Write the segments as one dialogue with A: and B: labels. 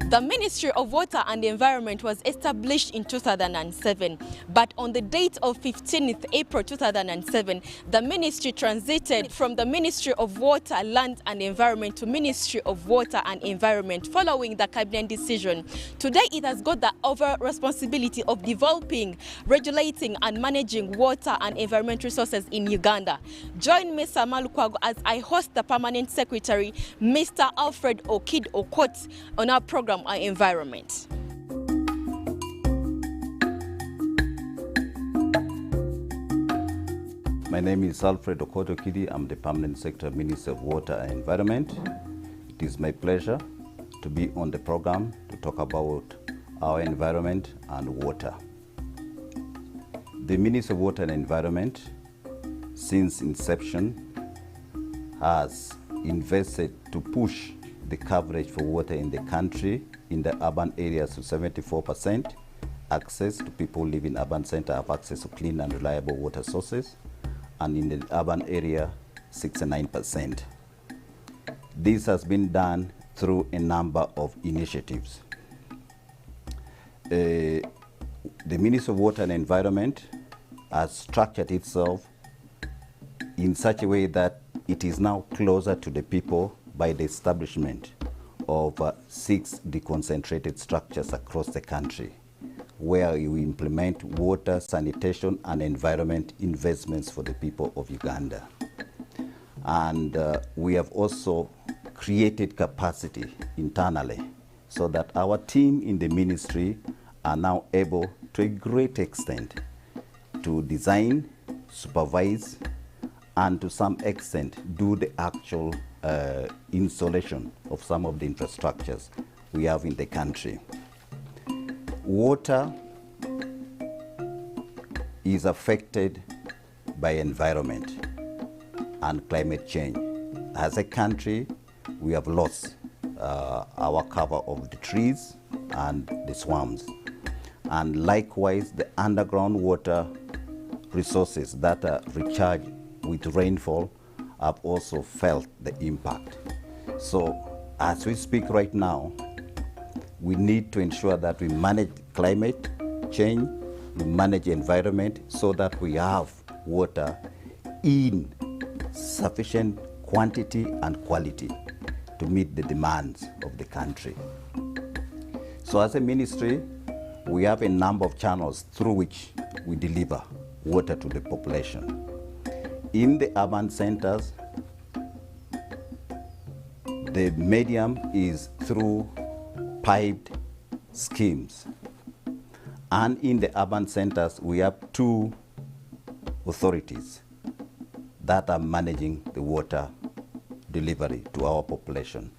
A: The Ministry of Water and the Environment was established in 2007, but on the date of 15th April 2007, the ministry transited from the Ministry of Water, Land and Environment to Ministry of Water and Environment following the cabinet decision. Today it has got the overall responsibility of developing, regulating and managing water and environment resources in Uganda. Join me, Samalu Kwago, as I host the Permanent Secretary, Mr. Alfred Okid Okot, on our program on environment.
B: My name is Alfred Okot Okidi. I'm the Permanent Secretary, Minister of Water and Environment. It is my pleasure to be on the program to talk about our environment and water. The Minister of Water and Environment, since inception, has invested to push the coverage for water in the country in the urban areas to 74%, access to people living in urban center have access to clean and reliable water sources, and in the urban area, 69%. This has been done through a number of initiatives. The Ministry of Water and Environment has structured itself in such a way that it is now closer to the people by the establishment of 6 deconcentrated structures across the country, where you implement water, sanitation, and environment investments for the people of Uganda. And we have also created capacity internally so that our team in the ministry are now able, to a great extent, to design, supervise, and to some extent do the actual installation of some of the infrastructures we have in the country. Water is affected by environment and climate change. As a country, we have lost our cover of the trees and the swamps. And likewise, the underground water resources that are recharged with rainfall have also felt the impact. So as we speak right now, we need to ensure that we manage climate change, we manage environment so that we have water in sufficient quantity and quality to meet the demands of the country. So as a ministry, we have a number of channels through which we deliver water to the population. In the urban centers, the medium is through piped schemes. And in the urban centers, we have 2 authorities that are managing the water delivery to our population.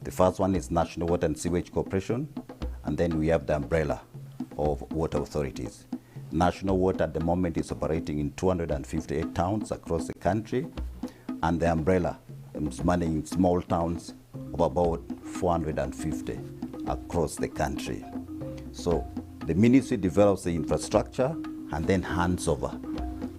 B: The first one is National Water and Sewage Corporation, and then we have the umbrella of water authorities. National Water at the moment is operating in 258 towns across the country, and the umbrella is managing small towns of about 450 across the country. So the ministry develops the infrastructure and then hands over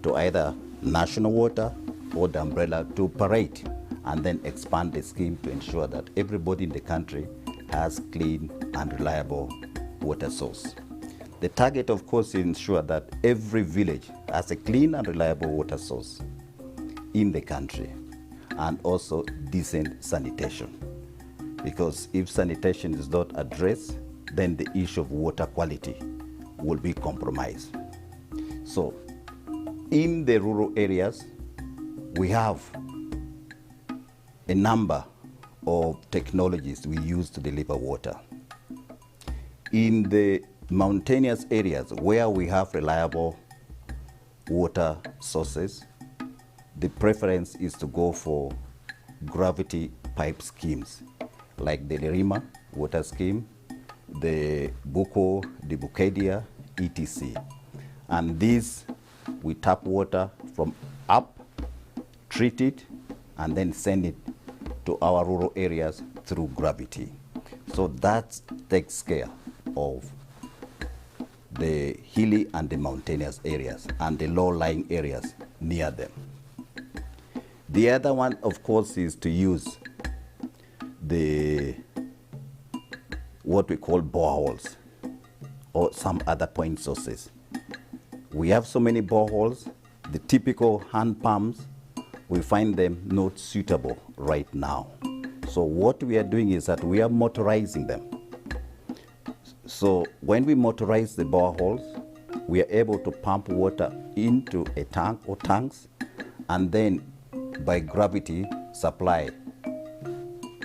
B: to either National Water or the umbrella to operate and then expand the scheme to ensure that everybody in the country has clean and reliable water source. The target, of course, is to ensure that every village has a clean and reliable water source in the country, and also decent sanitation. Because if sanitation is not addressed, then the issue of water quality will be compromised. So in the rural areas, we have a number of technologies we use to deliver water. In the mountainous areas where we have reliable water sources, the preference is to go for gravity pipe schemes like the Lerima water scheme, the Buko, the Bukedia, etc. And these, we tap water from up, treat it, and then send it to our rural areas through gravity. So that takes care of the hilly and the mountainous areas and the low-lying areas near them. The other one, of course, is to use the what we call boreholes or some other point sources. We have so many boreholes, the typical hand pumps, we find them not suitable right now. So what we are doing is that we are motorizing them. So when we motorize the boreholes, we are able to pump water into a tank or tanks, and then by gravity supply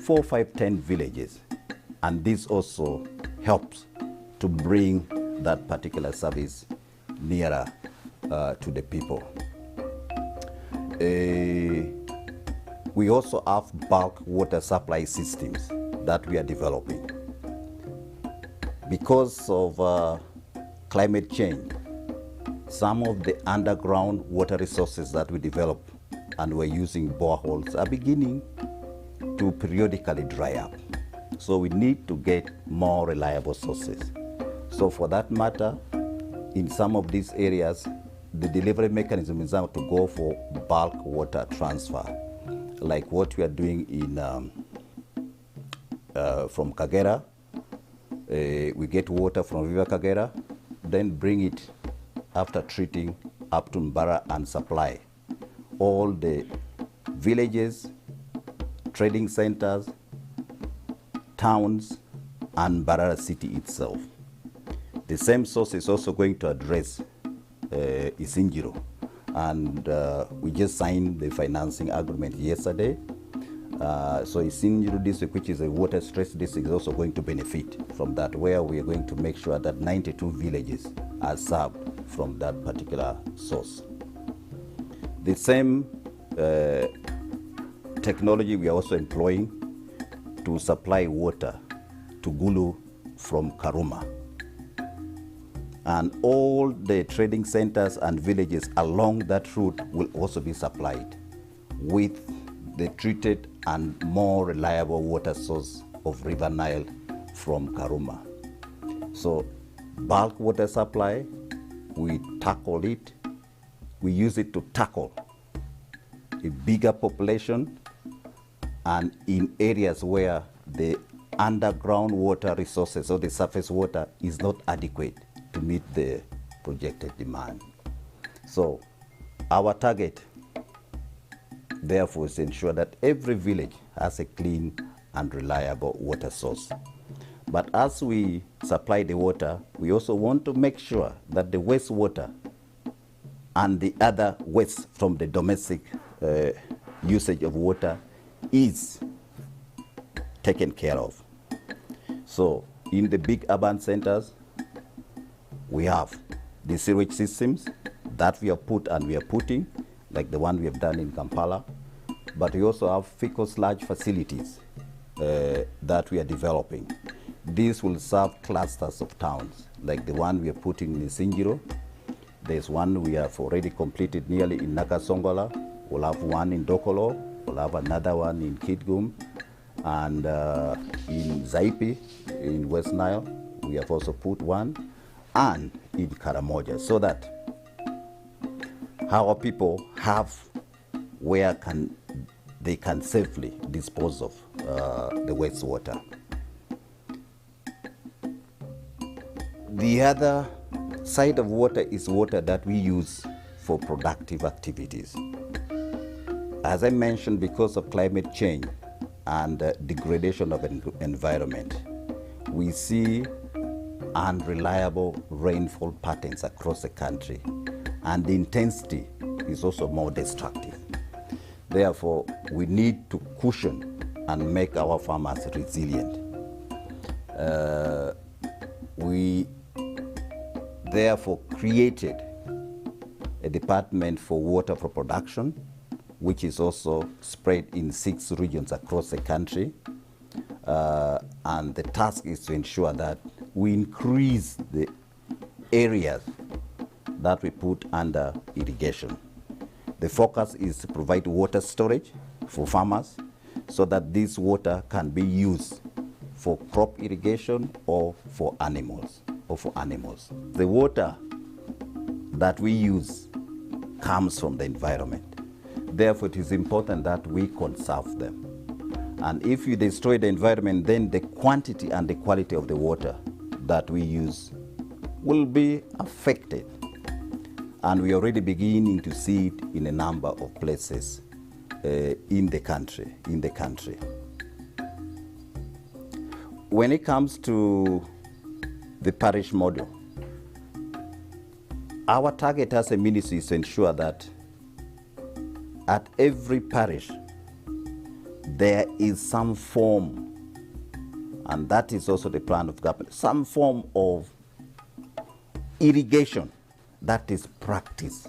B: 4, 5, 10 villages. And this also helps to bring that particular service nearer to the people. We also have bulk water supply systems that we are developing. Because of climate change, some of the underground water resources that we develop and we're using boreholes are beginning to periodically dry up. So we need to get more reliable sources. So for that matter, in some of these areas, the delivery mechanism is now to go for bulk water transfer, like what we are doing in from Kagera. We get water from River Kagera, then bring it after treating up to Mbara and supply all the villages, trading centers, towns, and Mbarara city itself. The same source is also going to address Isingiro, and we just signed the financing agreement yesterday. So Isingiro district, which is a water stress district, is also going to benefit from that, where we are going to make sure that 92 villages are served from that particular source. The same technology we are also employing to supply water to Gulu from Karuma. And all the trading centers and villages along that route will also be supplied with the treated and more reliable water source of River Nile from Karuma. So bulk water supply, we tackle it. We use it to tackle a bigger population and in areas where the underground water resources or the surface water is not adequate to meet the projected demand. So our target, therefore, is to ensure that every village has a clean and reliable water source. But as we supply the water, we also want to make sure that the wastewater and the other waste from the domestic usage of water is taken care of. So in the big urban centers, we have the sewage systems that we have put and we are putting, like the one we have done in Kampala, but we also have fecal sludge facilities that we are developing. These will serve clusters of towns, like the one we are putting in Isingiro. There's one we have already completed nearly in Nakasongola. We'll have one in Dokolo. We'll have another one in Kitgum. And in Zaipi, in West Nile, we have also put one, and in Karamoja, so that our people have where they can safely dispose of the wastewater. The other side of water is water that we use for productive activities. As I mentioned, because of climate change and degradation of environment, we see unreliable rainfall patterns across the country, and the intensity is also more destructive. Therefore, we need to cushion and make our farmers resilient. We therefore created a department for water for production, which is also spread in 6 regions across the country. And the task is to ensure that we increase the areas that we put under irrigation. The focus is to provide water storage for farmers so that this water can be used for crop irrigation or for animals. The water that we use comes from the environment. Therefore, it is important that we conserve them. And if you destroy the environment, then the quantity and the quality of the water that we use will be affected. And we are already beginning to see it in a number of places in the country. When it comes to the parish model, our target as a ministry is to ensure that at every parish there is some form, and that is also the plan of government, some form of irrigation that is practiced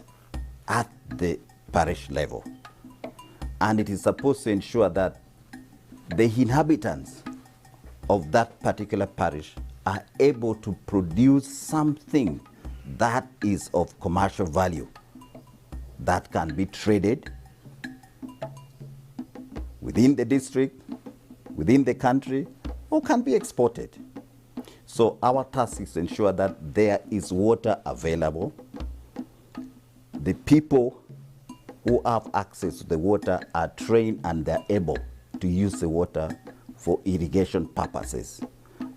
B: at the parish level. And it is supposed to ensure that the inhabitants of that particular parish are able to produce something that is of commercial value, that can be traded within the district, within the country, or can be exported. So our task is to ensure that there is water available. The people who have access to the water are trained and they're able to use the water for irrigation purposes.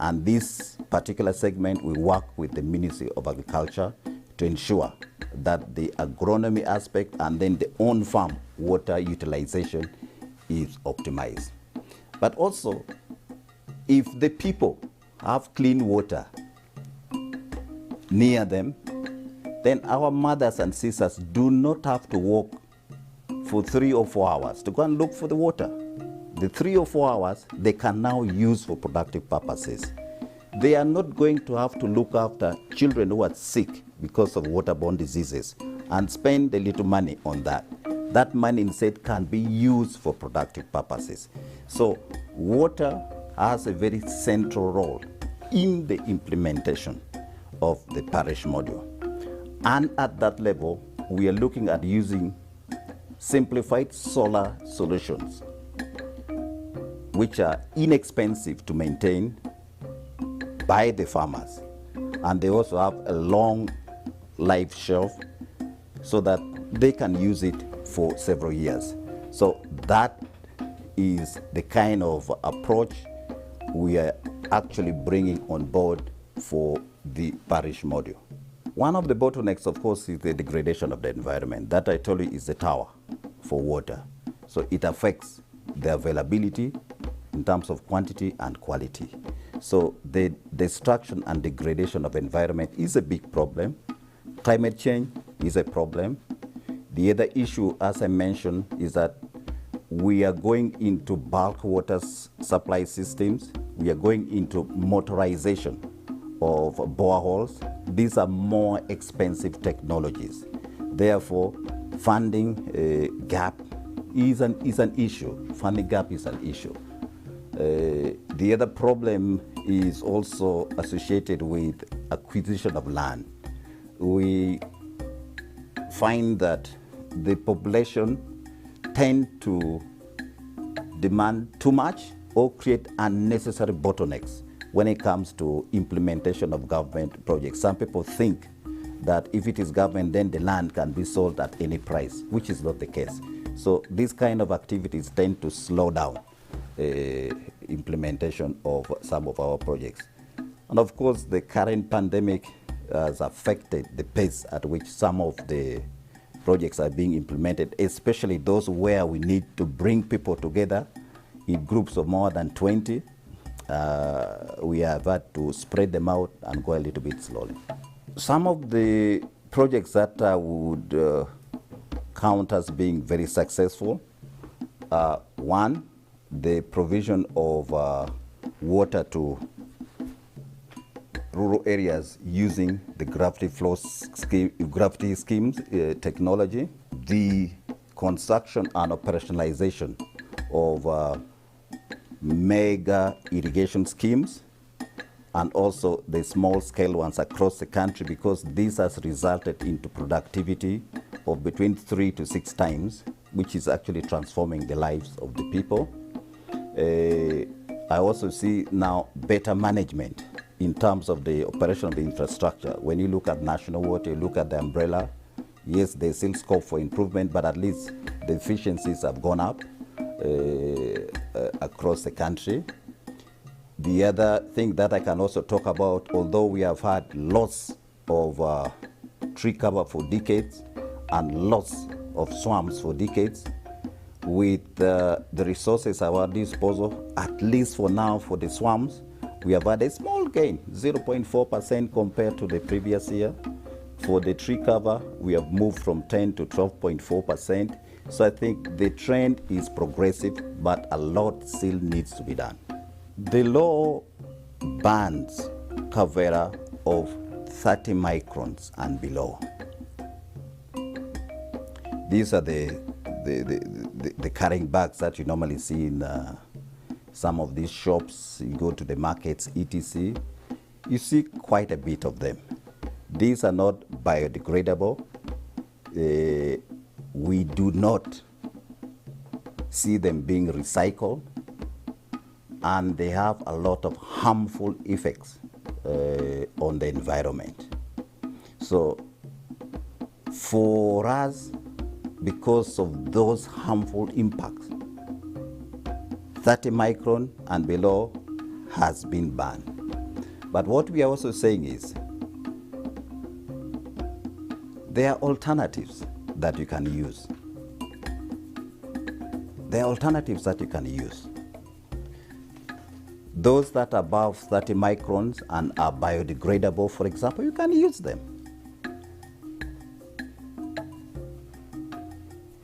B: And this particular segment, we work with the Ministry of Agriculture to ensure that the agronomy aspect and then the on-farm water utilization is optimized. But also, if the people have clean water near them, then our mothers and sisters do not have to walk for 3 or 4 hours to go and look for the water. The 3 or 4 hours they can now use for productive purposes. They are not going to have to look after children who are sick because of waterborne diseases and spend a little money on that. That money instead can be used for productive purposes. So water has a very central role in the implementation of the parish model. And at that level, we are looking at using simplified solar solutions, which are inexpensive to maintain by the farmers. And they also have a long life shelf so that they can use it for several years. So that is the kind of approach we are actually bringing on board for the parish model. One of the bottlenecks, of course, is the degradation of the environment. That I told you is the tower for water. So it affects the availability in terms of quantity and quality. So the destruction and degradation of environment is a big problem. Climate change is a problem. The other issue, as I mentioned, is that we are going into bulk water supply systems. We are going into motorization of boreholes. These are more expensive technologies. Therefore, funding gap is an issue. Funding gap is an issue. The other problem is also associated with acquisition of land. We find that the population tend to demand too much or create unnecessary bottlenecks when it comes to implementation of government projects. Some people think that if it is government, then the land can be sold at any price, which is not the case. So these kind of activities tend to slow down implementation of some of our projects. And of course, the current pandemic has affected the pace at which some of the projects are being implemented, especially those where we need to bring people together in groups of more than 20. We have had to spread them out and go a little bit slowly. Some of the projects that I would count as being very successful, one, the provision of water to rural areas using the gravity schemes technology, the construction and operationalization of mega irrigation schemes, and also the small scale ones across the country, because this has resulted into productivity of between 3 to 6 times, which is actually transforming the lives of the people. I also see now better management in terms of the operation of the infrastructure. When you look at national water, you look at the umbrella, yes, there's still scope for improvement, but at least the efficiencies have gone up. across the country. The other thing that I can also talk about, although we have had loss of tree cover for decades and loss of swamps for decades, with the resources at our disposal, at least for now for the swamps, we have had a small gain, 0.4% compared to the previous year. For the tree cover, we have moved from 10 to 12.4%. So I think the trend is progressive, but a lot still needs to be done. The law bans cover of 30 microns and below. These are the carrying bags that you normally see in some of these shops. You go to the markets, etc. You see quite a bit of them. These are not biodegradable. We do not see them being recycled, and they have a lot of harmful effects on the environment. So for us, because of those harmful impacts, 30 micron and below has been banned. But what we are also saying is there are alternatives that you can use. There are alternatives that you can use. Those that are above 30 microns and are biodegradable, for example, you can use them.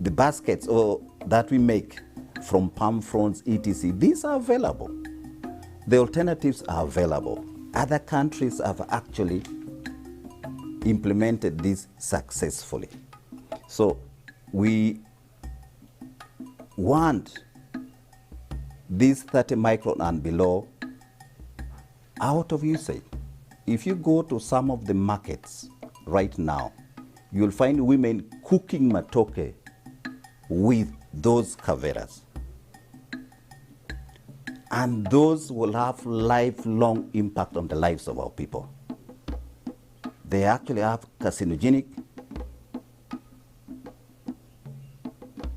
B: The baskets that we make from palm fronds, etc., these are available. The alternatives are available. Other countries have actually implemented this successfully. So we want these 30 micron and below out of usage. If you go to some of the markets right now, you'll find women cooking matoke with those caveras. And those will have lifelong impact on the lives of our people. They actually have carcinogenic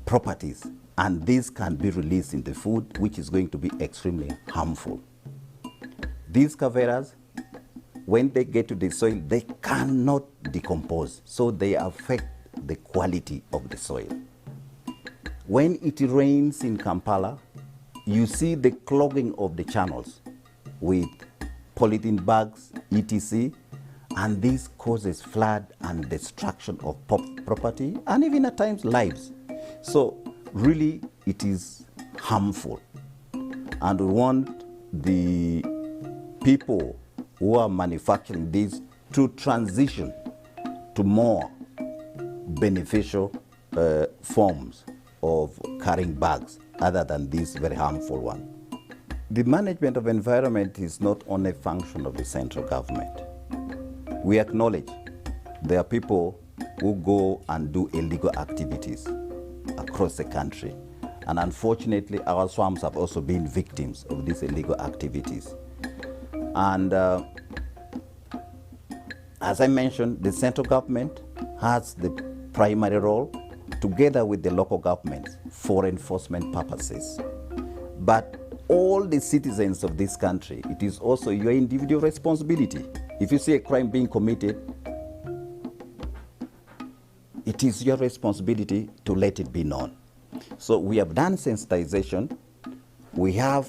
B: properties, and these can be released in the food, which is going to be extremely harmful. These caveras, when they get to the soil, they cannot decompose, so they affect the quality of the soil. When it rains in Kampala, you see the clogging of the channels with polythene bags, etc., and this causes flood and destruction of property and even at times lives. So really it is harmful, and we want the people who are manufacturing this to transition to more beneficial forms of carrying bags other than this very harmful one. The management of environment is not only a function of the central government. We acknowledge there are people who go and do illegal activities across the country, and unfortunately our swamps have also been victims of these illegal activities. And as I mentioned, the central government has the primary role together with the local governments for enforcement purposes. But all the citizens of this country, it is also your individual responsibility. If you see a crime being committed, it is your responsibility to let it be known. So we have done sensitization. We have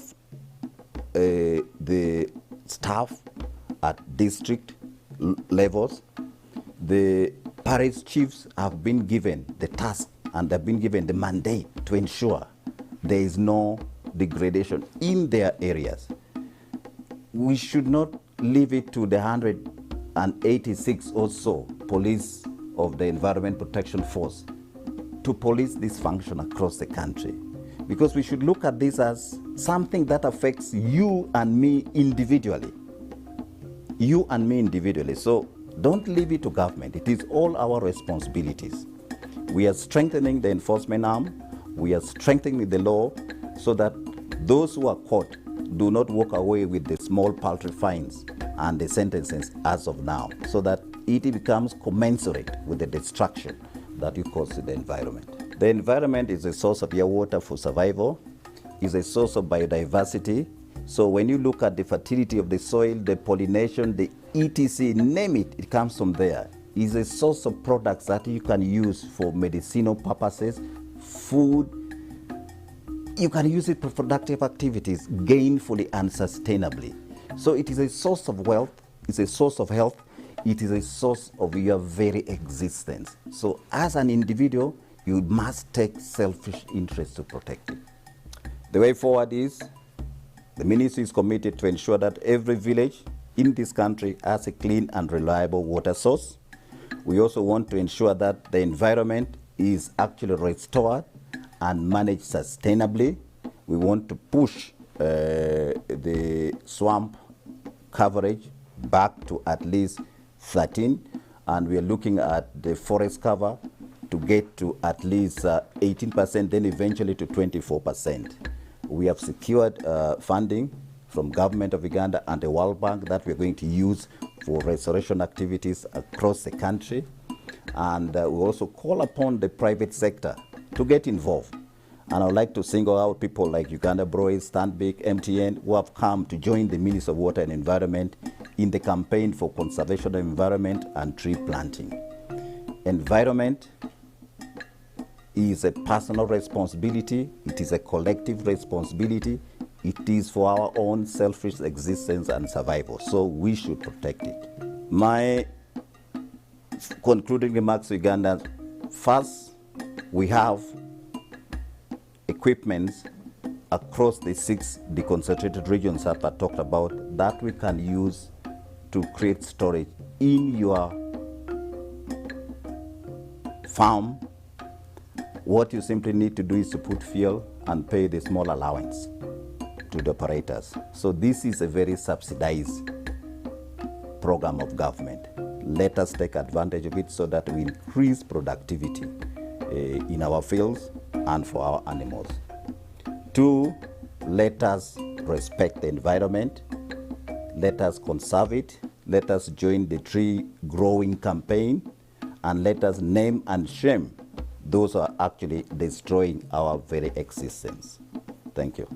B: the staff at district levels. The parish chiefs have been given the task and have been given the mandate to ensure there is no degradation in their areas. We should not leave it to the 186 or so police of the Environment Protection Force to police this function across the country, because we should look at this as something that affects you and me individually. You and me individually. So don't leave it to government. It is all our responsibilities. We are strengthening the enforcement arm. We are strengthening the law so that those who are caught do not walk away with the small paltry fines and the sentences as of now, so that it becomes commensurate with the destruction that you cause to the environment. The environment is a source of your water for survival, is a source of biodiversity. So when you look at the fertility of the soil, the pollination, the etc., name it, it comes from there. It's a source of products that you can use for medicinal purposes, food. You can use it for productive activities gainfully and sustainably. So it is a source of wealth, it's a source of health, it is a source of your very existence. So as an individual, you must take selfish interest to protect it. The way forward is, the ministry is committed to ensure that every village in this country has a clean and reliable water source. We also want to ensure that the environment is actually restored and managed sustainably. We want to push the swamp coverage back to at least 13, and we are looking at the forest cover to get to at least 18%, then eventually to 24%. We have secured funding from government of Uganda and the World Bank that we're going to use for restoration activities across the country. And we also call upon the private sector to get involved. And I would like to single out people like Uganda Breweries, Stanbic, MTN, who have come to join the Ministry of Water and Environment in the campaign for conservation of environment and tree planting. Environment is a personal responsibility, it is a collective responsibility, it is for our own selfish existence and survival, so we should protect it. My concluding remarks to Uganda: first, we have equipment across the 6 deconcentrated regions that I talked about that we can use to create storage in your farm. What you simply need to do is to put fuel and pay the small allowance to the operators. So this is a very subsidized program of government. Let us take advantage of it so that we increase productivity in our fields and for our animals. 2, let us respect the environment. Let us conserve it. Let us join the tree growing campaign, and let us name and shame those who are actually destroying our very existence. Thank you.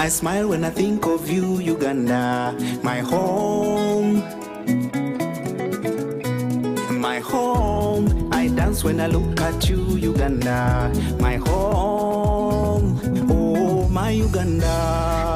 C: I smile when I think of you, Uganda, my home. My home, I dance when I look at you, Uganda, my home. Oh, my Uganda.